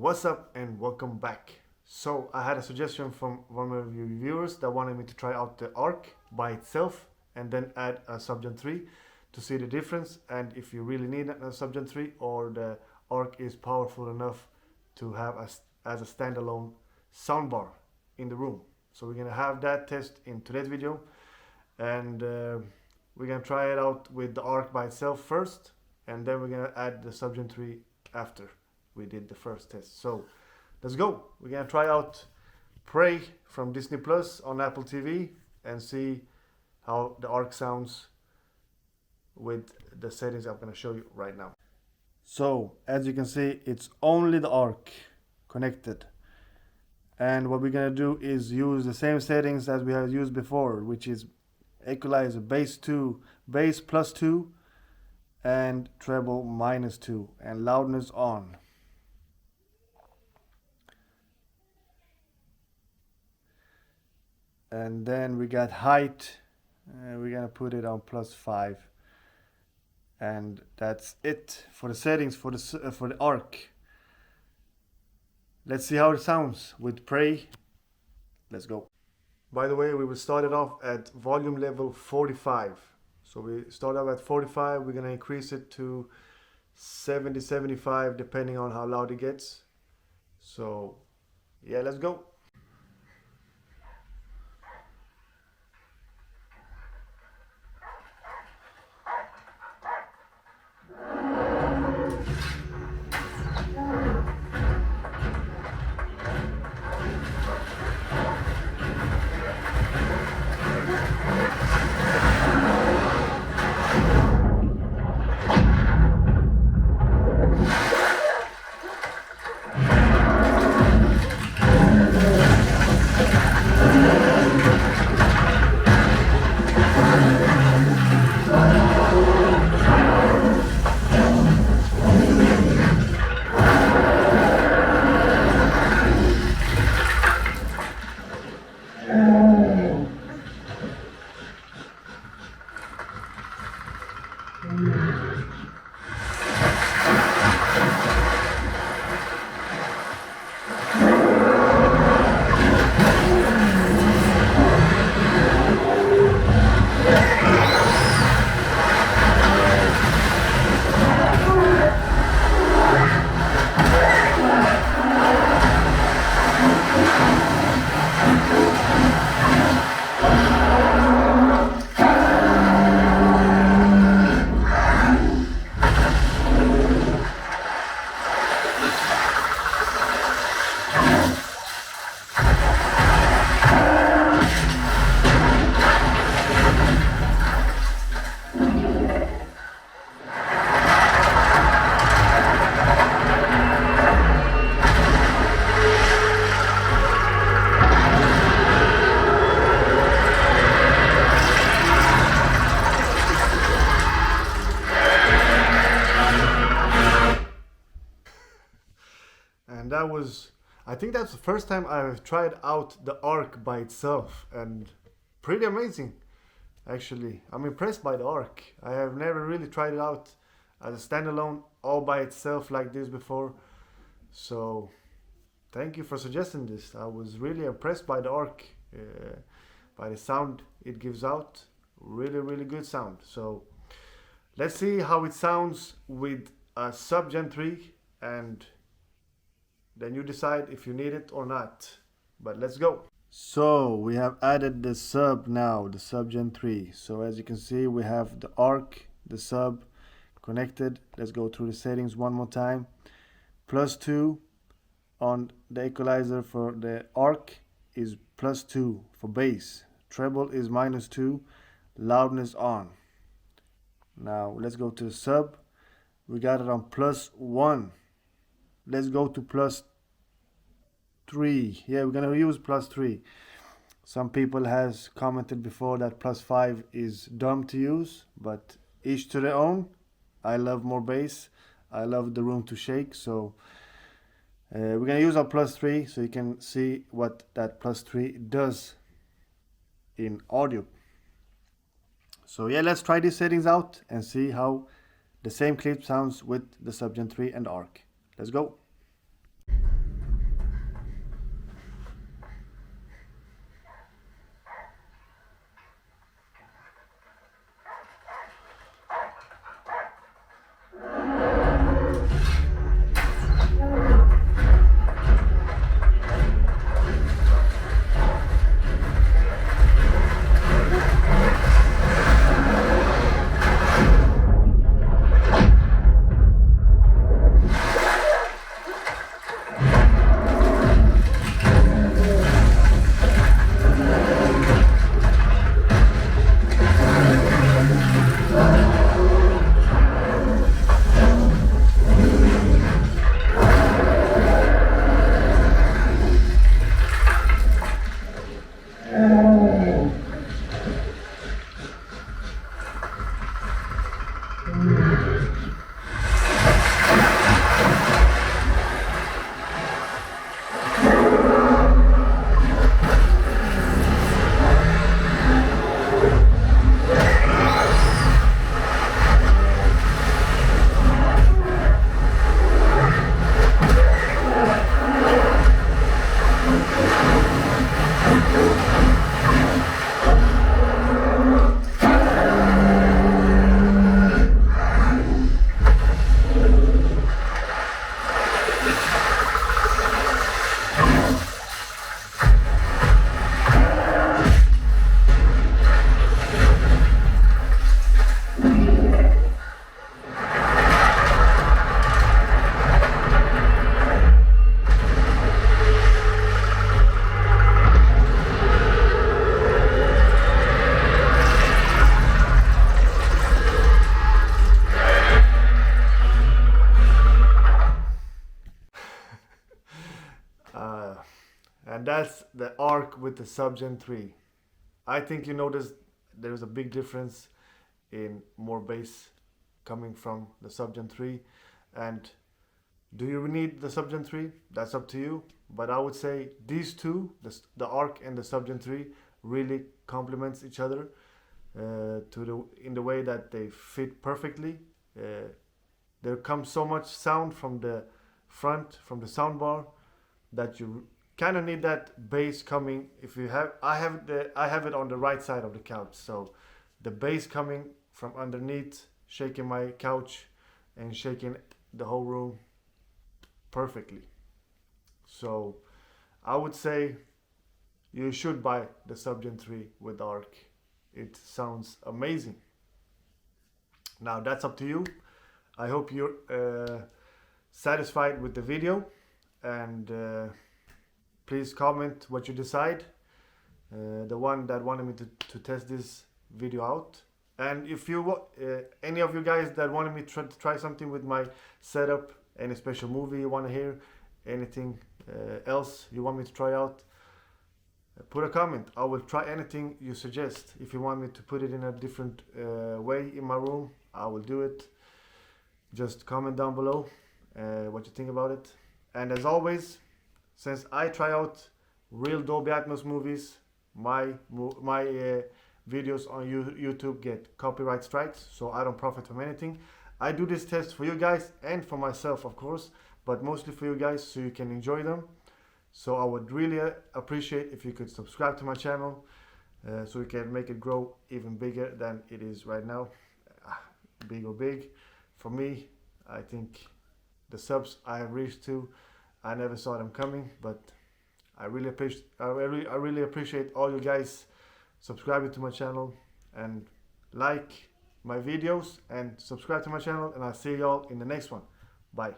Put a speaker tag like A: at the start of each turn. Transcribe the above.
A: What's up and welcome back. So I had a suggestion from one of you viewers that wanted me to try out the ARC by itself and then add a Subgen 3 to see the difference and if you really need a Subgen 3 or the ARC is powerful enough to have as a standalone soundbar in the room. So we're gonna have that test in today's video, and we're gonna try it out with the ARC by itself first, and then we're gonna add the Subgen 3 after we did the first test. So let's go. We're gonna try out Prey from Disney Plus on Apple TV and see how the ARC sounds with the settings I'm gonna show you right now. So as you can see, it's only the ARC connected, and what we're gonna do is use the same settings as we have used before, which is equalizer bass +2 and treble -2 and loudness on. And then we got height, we're gonna put it on +5, and that's it for the settings for the ARC. Let's see how it sounds with Prey. Let's go. By the way, we will start it off at volume level 45. So we start off at 45, we're gonna increase it to 70, 75 depending on how loud it gets. So yeah, let's go. And that was, I think that's the first time I've tried out the ARC by itself, and pretty amazing actually. I'm impressed by the ARC. I have never really tried it out as a standalone all by itself like this before, so thank you for suggesting this. I was really impressed by the ARC, by the sound it gives out. Really good sound. So let's see how it sounds with a Subgen 3, and then you decide if you need it or not. But let's go. So we have added the sub now, the Subgen 3. So as you can see, we have the ARC, the sub connected. Let's go through the settings one more time. +2 on the equalizer for the ARC is +2 for bass. Treble is -2, loudness on. Now let's go to the sub. We got it on +1. Let's go to +3. Yeah, we're gonna use +3. Some people has commented before that +5 is dumb to use, but each to their own. I love more bass. I love the room to shake, so we're gonna use our +3 so you can see what that +3 does in audio. So yeah, let's try these settings out and see how the same clip sounds with the Subgen 3 and ARC. Let's go. and that's the arc with the Subgen 3. I think you noticed there's a big difference in more bass coming from the Subgen 3. And do you need the Subgen 3? That's up to you. But I would say these two, the arc and the Subgen 3, really complements each other in the way that they fit perfectly. There comes so much sound from the front, from the soundbar, that you kind of need that bass coming. If you have, I have it on the right side of the couch, so the bass coming from underneath, shaking my couch and shaking the whole room perfectly. So I would say you should buy the Subgen 3 with ARC. It sounds amazing. Now that's up to you. I hope you're satisfied with the video, and please comment what you decide. The one that wanted me to test this video out. And if you any of you guys that wanted me to try something with my setup, any special movie you want to hear, anything else you want me to try out, put a comment. I will try anything you suggest. If you want me to put it in a different way in my room, I will do it. Just comment down below what you think about it. And as always, since I try out real Dolby Atmos movies, my videos on YouTube get copyright strikes, so I don't profit from anything. I do this test for you guys and for myself, of course, but mostly for you guys so you can enjoy them. So I would really appreciate if you could subscribe to my channel so we can make it grow even bigger than it is right now. Big or big. For me, I think the subs I have reached to, I never saw them coming, but I really appreciate all you guys subscribing to my channel and like my videos and subscribe to my channel, and I'll see y'all in the next one. Bye.